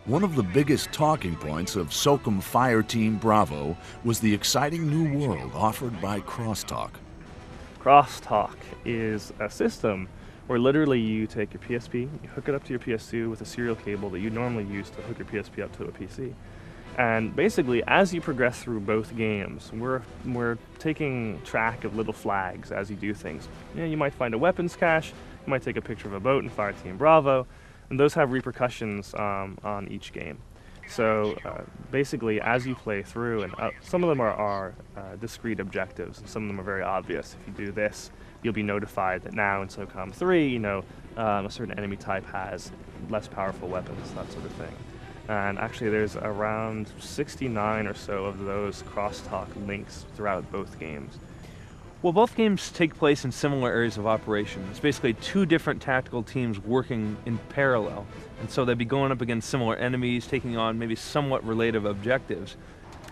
One of the biggest talking points of SOCOM FireTeam Bravo was the exciting new world offered by Crosstalk. Crosstalk is a system where literally you take your PSP, you hook it up to your PS2 with a serial cable that you normally use to hook your PSP up to a PC. And basically, as you progress through both games, we're taking track of little flags as you do things. You might find a weapons cache, you might take a picture of a boat in FireTeam Bravo, and those have repercussions on each game. So basically, as you play through, and some of them are discrete objectives, and some of them are very obvious. If you do this, you'll be notified that now in SOCOM 3, a certain enemy type has less powerful weapons, that sort of thing. And actually, there's around 69 or so of those crosstalk links throughout both games. Well, both games take place in similar areas of operation. It's basically two different tactical teams working in parallel. And so they'd be going up against similar enemies, taking on maybe somewhat related objectives.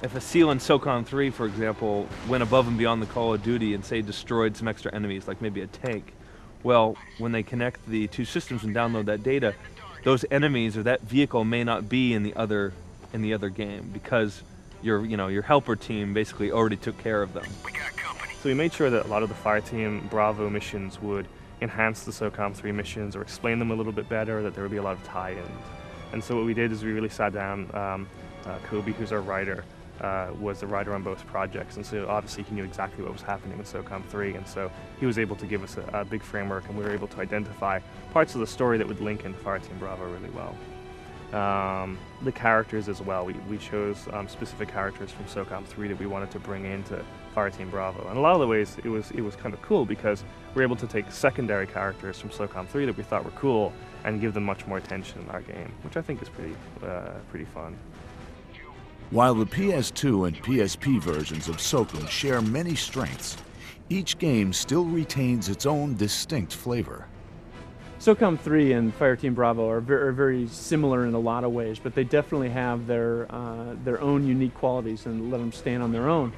If a SEAL in SOCOM 3, for example, went above and beyond the call of duty and, say, destroyed some extra enemies, like maybe a tank, well, when they connect the two systems and download that data, those enemies or that vehicle may not be in the other game because your helper team basically already took care of them. So we made sure that a lot of the FireTeam Bravo missions would enhance the SOCOM 3 missions or explain them a little bit better, that there would be a lot of tie-ins. And so what we did is we really sat down, Kobe, who's our writer, was the writer on both projects, and so obviously he knew exactly what was happening in SOCOM 3, and so he was able to give us a big framework, and we were able to identify parts of the story that would link into FireTeam Bravo really well. The characters as well. We chose specific characters from SOCOM 3 that we wanted to bring into FireTeam Bravo. And a lot of the ways it was kind of cool because we were able to take secondary characters from SOCOM 3 that we thought were cool and give them much more attention in our game, which I think is pretty fun. While the PS2 and PSP versions of SOCOM share many strengths, each game still retains its own distinct flavor. SOCOM 3 and FireTeam Bravo are very similar in a lot of ways, but they definitely have their own unique qualities and let them stand on their own.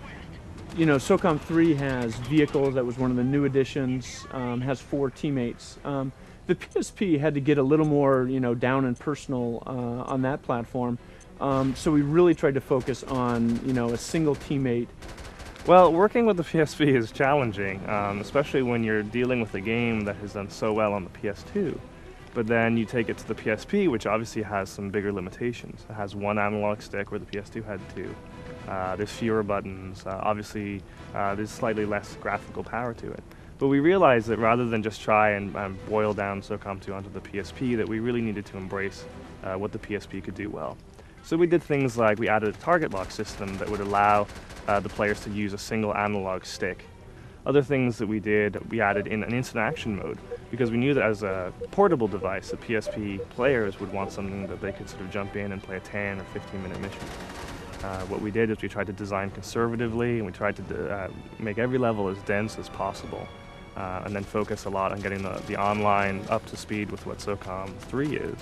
SOCOM 3 has vehicles, that was one of the new additions, has 4 teammates. The PSP had to get a little more, down and personal on that platform, so we really tried to focus on, a single teammate. Well, working with the PSP is challenging, especially when you're dealing with a game that has done so well on the PS2. But then you take it to the PSP, which obviously has some bigger limitations. It has one analog stick where the PS2 had 2. There's fewer buttons. Obviously, there's slightly less graphical power to it. But we realized that rather than just try and boil down SOCOM 2 onto the PSP, that we really needed to embrace what the PSP could do well. So we did things like we added a target lock system that would allow the players to use a single analog stick. Other things that we did, we added in an instant action mode because we knew that as a portable device, the PSP players would want something that they could sort of jump in and play a 10 or 15-minute mission. What we did is we tried to design conservatively, and we tried to make every level as dense as possible, and then focus a lot on getting the online up to speed with what SOCOM 3 is.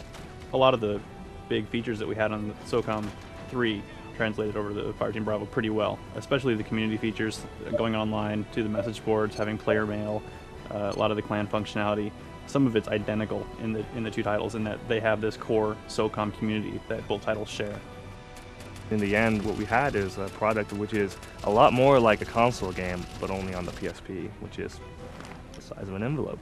A lot of the big features that we had on SOCOM 3 translated over to the FireTeam Bravo pretty well, especially the community features, going online to the message boards, having player mail, a lot of the clan functionality. Some of it's identical in the two titles in that they have this core SOCOM community that both titles share. In the end, what we had is a product which is a lot more like a console game, but only on the PSP, which is the size of an envelope.